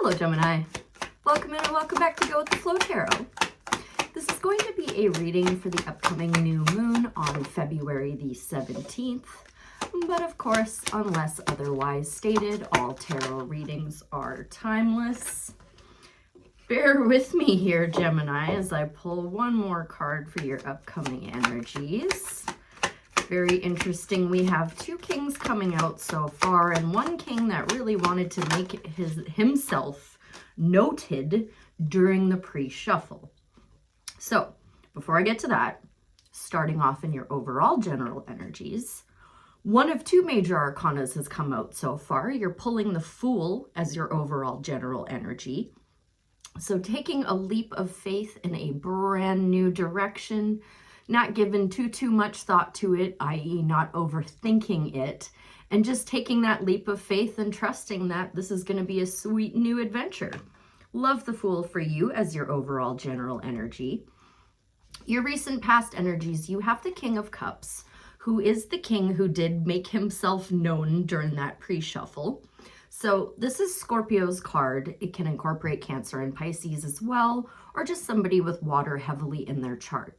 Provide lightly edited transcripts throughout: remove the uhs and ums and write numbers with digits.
Hello, Gemini. Welcome in and welcome back to Go with the Flow Tarot. This is going to be a reading for the upcoming new moon on February the 17th. But of course, unless otherwise stated, all tarot readings are timeless. Bear with me here, Gemini, as I pull one more card for your upcoming energies. Very interesting. We have two kings coming out so far, and one king that really wanted to make himself noted during the pre-shuffle. So, before I get to that, starting off in your overall general energies, one of two major arcanas has come out so far. You're pulling the Fool as your overall general energy. So taking a leap of faith in a brand new direction, not giving too much thought to it, i.e. not overthinking it, and just taking that leap of faith and trusting that this is going to be a sweet new adventure. Love the Fool for you as your overall general energy. Your recent past energies, you have the King of Cups, who is the king who did make himself known during that pre-shuffle. So this is Scorpio's card. It can incorporate Cancer and Pisces as well, or just somebody with water heavily in their chart.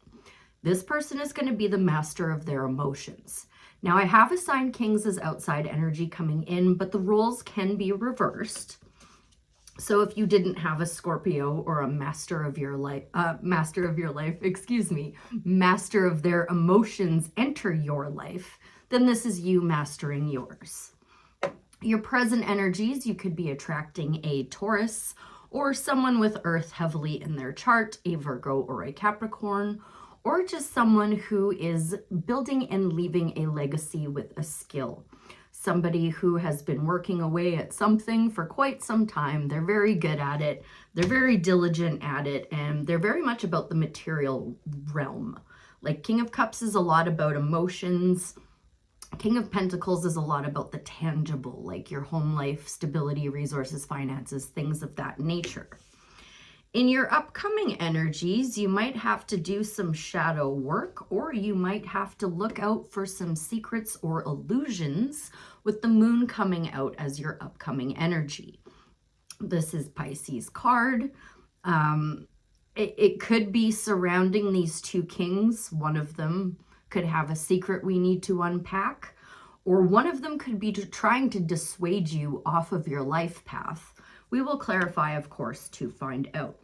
This person is going to be the master of their emotions. Now, I have assigned kings as outside energy coming in, but the roles can be reversed. So if you didn't have a Scorpio or a master of their emotions enter your life, then this is you mastering yours. Your present energies, you could be attracting a Taurus or someone with Earth heavily in their chart, a Virgo or a Capricorn, or just someone who is building and leaving a legacy with a skill. Somebody who has been working away at something for quite some time. They're very good at it. They're very diligent at it, and they're very much about the material realm. Like King of Cups is a lot about emotions. King of Pentacles is a lot about the tangible, like your home life, stability, resources, finances, things of that nature. In your upcoming energies, you might have to do some shadow work, or you might have to look out for some secrets or illusions with the moon coming out as your upcoming energy. This is Pisces card. It could be surrounding these two kings. One of them could have a secret we need to unpack, or one of them could be trying to dissuade you off of your life path. We will clarify, of course, to find out.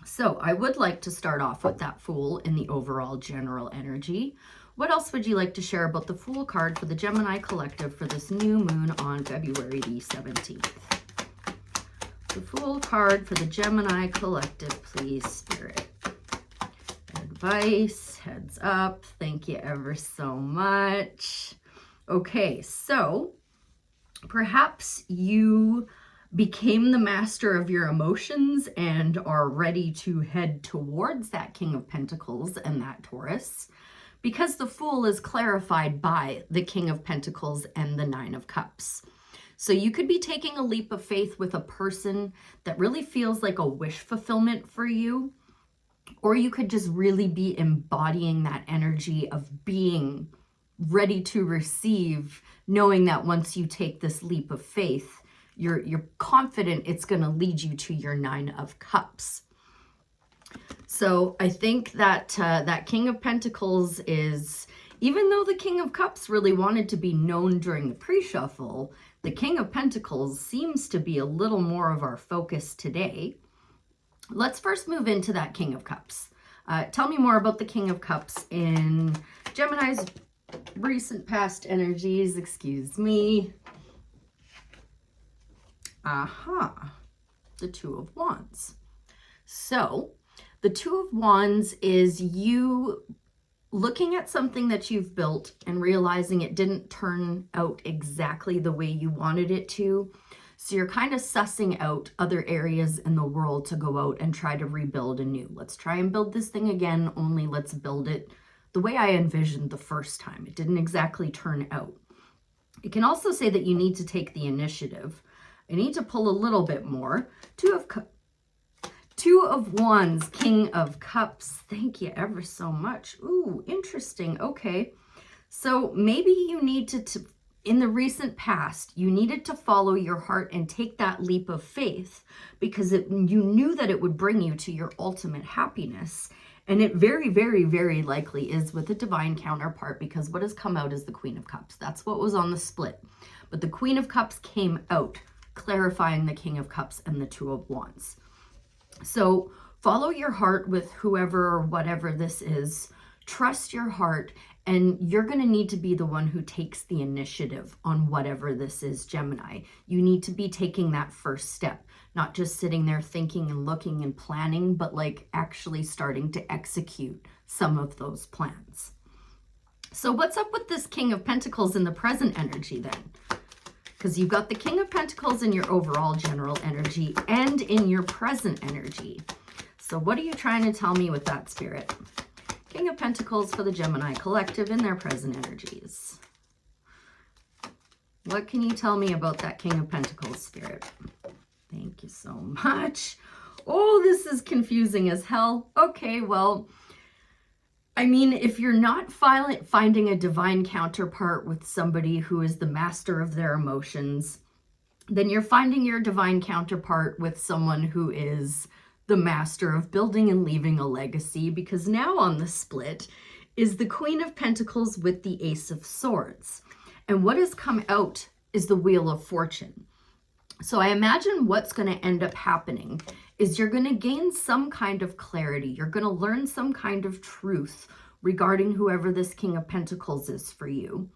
So I would like to start off with that Fool in the overall general energy. What else would you like to share about the Fool card for the Gemini Collective for this new moon on February the 17th? The Fool card for the Gemini Collective, please, Spirit. Advice, heads up. Thank you ever so much. Okay, so perhaps you became the master of your emotions and are ready to head towards that King of Pentacles and that Taurus, because the Fool is clarified by the King of Pentacles and the Nine of Cups. So you could be taking a leap of faith with a person that really feels like a wish fulfillment for you, or you could just really be embodying that energy of being ready to receive, knowing that once you take this leap of faith, you're confident it's going to lead you to your Nine of Cups. So I think that that King of Pentacles is, even though the King of Cups really wanted to be known during the pre-shuffle, the King of Pentacles seems to be a little more of our focus today. Let's first move into that King of Cups. Tell me more about the King of Cups in Gemini's recent past energies. Excuse me. The Two of Wands. So the Two of Wands is you looking at something that you've built and realizing it didn't turn out exactly the way you wanted it to. So you're kind of sussing out other areas in the world to go out and try to rebuild anew. Let's try and build this thing again, only let's build it the way I envisioned the first time. It didn't exactly turn out. It can also say that you need to take the initiative. I need to pull a little bit more. Two of Wands, King of Cups. Thank you ever so much. Ooh, interesting. Okay. So maybe you need to in the recent past, you needed to follow your heart and take that leap of faith because you knew that it would bring you to your ultimate happiness. And it very, very, very likely is with a divine counterpart, because what has come out is the Queen of Cups. That's what was on the split. But the Queen of Cups came out, clarifying the King of Cups and the Two of Wands. So follow your heart with whoever or whatever this is. Trust your heart, and you're going to need to be the one who takes the initiative on whatever this is, Gemini. You need to be taking that first step, not just sitting there thinking and looking and planning, but like actually starting to execute some of those plans. So what's up with this King of Pentacles in the present energy then? Because you've got the King of Pentacles in your overall general energy and in your present energy. So what are you trying to tell me with that, Spirit? King of Pentacles for the Gemini collective in their present energies. What can you tell me about that King of Pentacles, Spirit? Thank you so much. Oh, this is confusing as hell. Okay, well, I mean, if you're not finding a divine counterpart with somebody who is the master of their emotions, then you're finding your divine counterpart with someone who is the master of building and leaving a legacy, because now on the split is the Queen of Pentacles with the Ace of Swords. And what has come out is the Wheel of Fortune. So I imagine what's going to end up happening is you're going to gain some kind of clarity. You're going to learn some kind of truth regarding whoever this King of Pentacles is for you.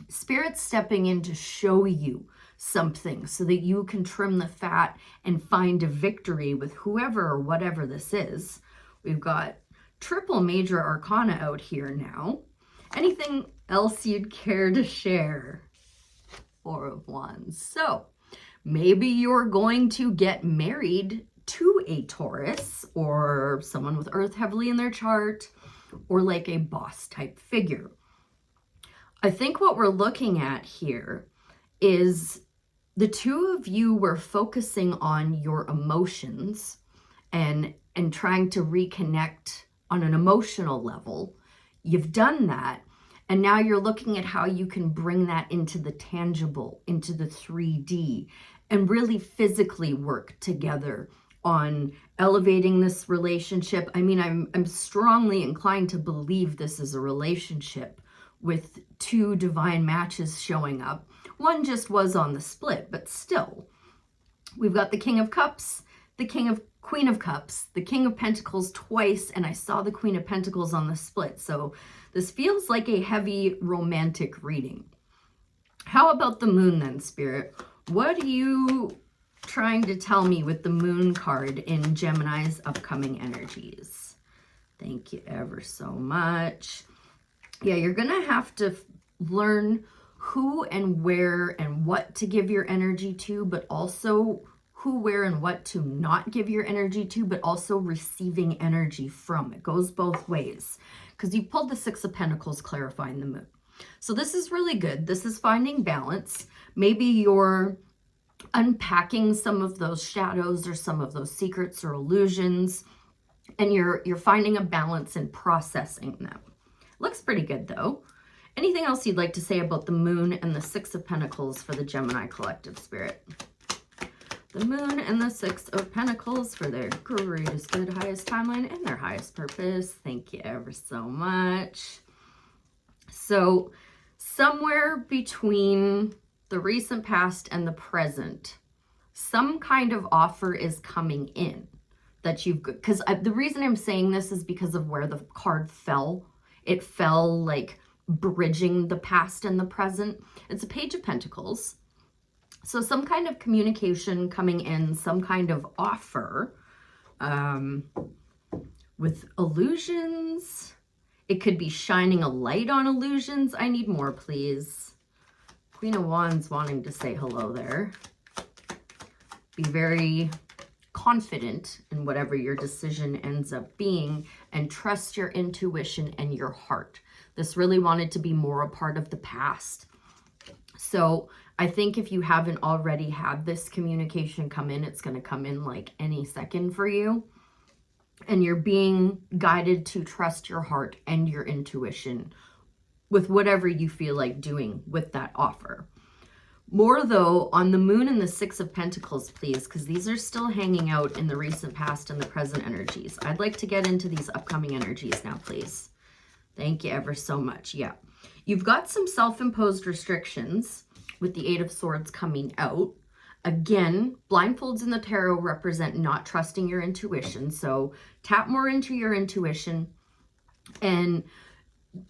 Spirit's stepping in to show you something so that you can trim the fat and find a victory with whoever or whatever this is. We've got triple major arcana out here now. Anything else you'd care to share? Four of Wands. So maybe you're going to get married to a Taurus or someone with Earth heavily in their chart, or like a boss type figure. I think what we're looking at here is the two of you were focusing on your emotions and trying to reconnect on an emotional level. You've done that. And now you're looking at how you can bring that into the tangible, into the 3D, and really physically work together on elevating this relationship. I mean, I'm strongly inclined to believe this is a relationship with two divine matches showing up. One just was on the split, but still. We've got the King of Cups, the Queen of Cups, the King of Pentacles twice, and I saw the Queen of Pentacles on the split. So this feels like a heavy romantic reading. How about the Moon then, Spirit? What are you trying to tell me with the Moon card in Gemini's upcoming energies? Thank you ever so much. Yeah, you're going to have to learn who and where and what to give your energy to, but also who, where, and what to not give your energy to, but also receiving energy from. It goes both ways, because you pulled the Six of Pentacles clarifying the Moon. So this is really good. This is finding balance. Maybe you're unpacking some of those shadows or some of those secrets or illusions, and you're finding a balance in processing them. Looks pretty good though. Anything else you'd like to say about the Moon and the Six of Pentacles for the Gemini collective, Spirit? The Moon and the Six of Pentacles for their greatest good, highest timeline, and their highest purpose. Thank you ever so much. So somewhere between the recent past and the present, some kind of offer is coming in that you've, because the reason I'm saying this is because of where the card fell. It fell like bridging the past and the present. It's a Page of Pentacles. So some kind of communication coming in, some kind of offer with illusions. It could be shining a light on illusions. I need more, please. Queen of Wands wanting to say hello there. Be very confident in whatever your decision ends up being, and trust your intuition and your heart. This really wanted to be more a part of the past. So I think if you haven't already had this communication come in, it's going to come in like any second for you. And you're being guided to trust your heart and your intuition with whatever you feel like doing with that offer. More though on the moon and the Six of Pentacles, please, because these are still hanging out in the recent past and the present energies. I'd like to get into these upcoming energies now, please. Thank you ever so much. Yeah. You've got some self-imposed restrictions with the Eight of Swords coming out. Again, blindfolds in the tarot represent not trusting your intuition. So tap more into your intuition and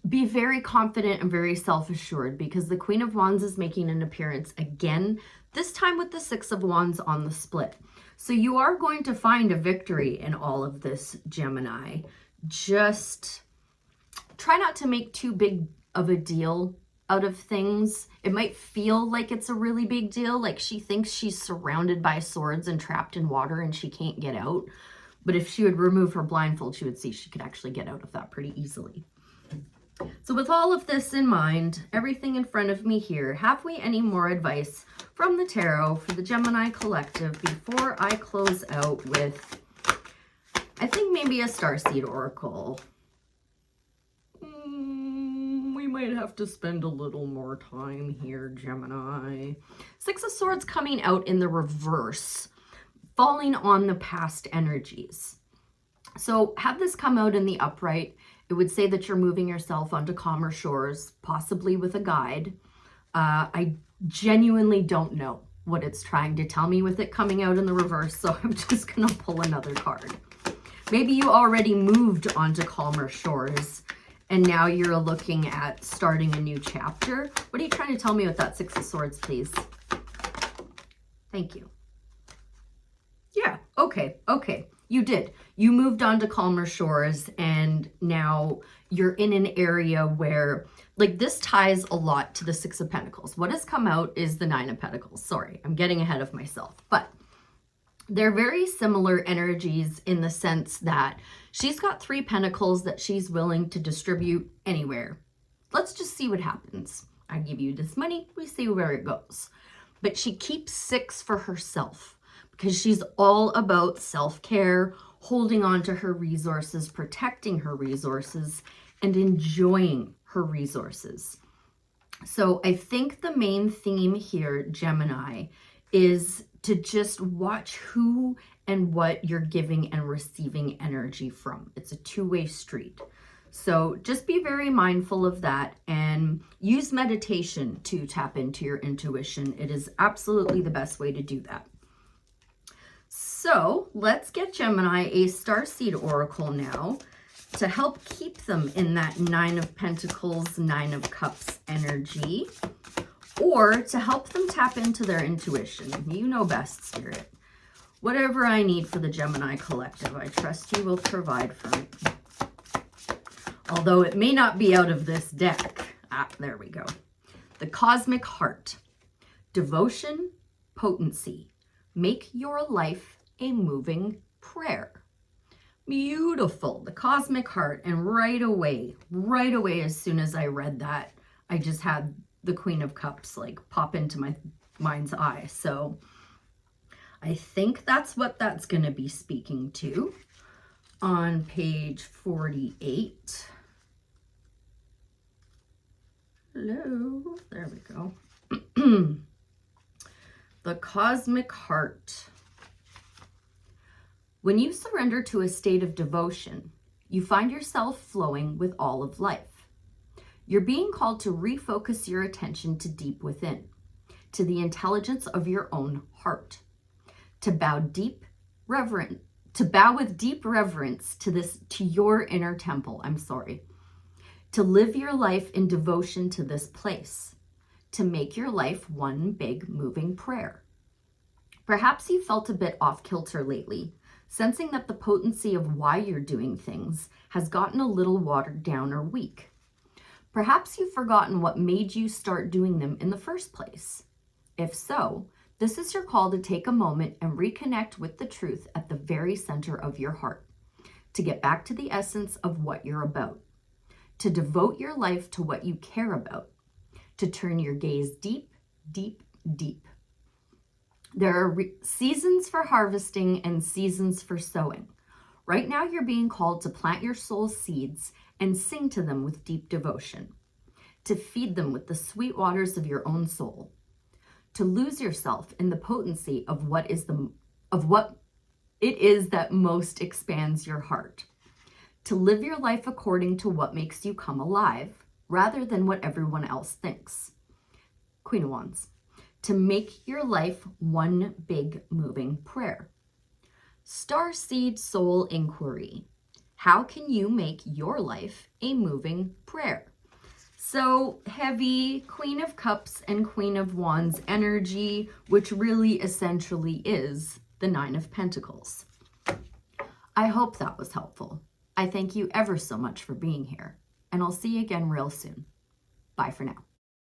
be very confident and very self-assured, because the Queen of Wands is making an appearance again, this time with the Six of Wands on the split. So you are going to find a victory in all of this, Gemini. Just try not to make too big of a deal out of things. It might feel like it's a really big deal, like she thinks she's surrounded by swords and trapped in water and she can't get out. But if she would remove her blindfold, she would see she could actually get out of that pretty easily. So with all of this in mind, everything in front of me here, have we any more advice from the tarot for the Gemini collective before I close out with, I think maybe a starseed oracle? We might have to spend a little more time here, Gemini. Six of Swords coming out in the reverse, falling on the past energies. So have this come out in the upright. It would say that you're moving yourself onto calmer shores, possibly with a guide. I genuinely don't know what it's trying to tell me with it coming out in the reverse, so I'm just going to pull another card. Maybe you already moved onto calmer shores, and now you're looking at starting a new chapter. What are you trying to tell me with that Six of Swords, please? Thank you. Yeah, okay. You did. You moved on to calmer shores, and now you're in an area where, like, this ties a lot to the Six of Pentacles. What has come out is the Nine of Pentacles. Sorry, I'm getting ahead of myself. But they're very similar energies in the sense that she's got 3 pentacles that she's willing to distribute anywhere. Let's just see what happens. I give you this money, we see where it goes. But she keeps 6 for herself, because she's all about self-care, holding on to her resources, protecting her resources, and enjoying her resources. So I think the main theme here, Gemini, is to just watch who and what you're giving and receiving energy from. It's a two-way street. So just be very mindful of that and use meditation to tap into your intuition. It is absolutely the best way to do that. So let's get Gemini a starseed oracle now to help keep them in that Nine of Pentacles, Nine of Cups energy, or to help them tap into their intuition. You know best, Spirit. Whatever I need for the Gemini collective, I trust you will provide for me. Although it may not be out of this deck. Ah, there we go. The Cosmic Heart. Devotion, potency. Make your life a moving prayer. Beautiful. The Cosmic Heart. And right away, as soon as I read that, I just had the Queen of Cups like pop into my mind's eye. So I think that's what that's going to be speaking to on page 48. Hello. There we go. The Cosmic Heart. When you surrender to a state of devotion, you find yourself flowing with all of life. You're being called to refocus your attention to deep within, to the intelligence of your own heart, to bow with deep reverence to your inner temple. To live your life in devotion to this place, to make your life one big moving prayer. Perhaps you felt a bit off kilter lately, sensing that the potency of why you're doing things has gotten a little watered down or weak. Perhaps you've forgotten what made you start doing them in the first place. If so, this is your call to take a moment and reconnect with the truth at the very center of your heart, to get back to the essence of what you're about, to devote your life to what you care about, to turn your gaze deep, deep, deep. There are seasons for harvesting and seasons for sowing. Right now, you're being called to plant your soul's seeds and sing to them with deep devotion. to feed them with the sweet waters of your own soul, to lose yourself in the potency of what it is that most expands your heart, to live your life according to what makes you come alive, rather than what everyone else thinks. Queen of Wands. To make your life one big moving prayer. Starseed Soul Inquiry. How can you make your life a moving prayer? So heavy Queen of Cups and Queen of Wands energy, which really essentially is the Nine of Pentacles. I hope that was helpful. I thank you ever so much for being here, and I'll see you again real soon. Bye for now.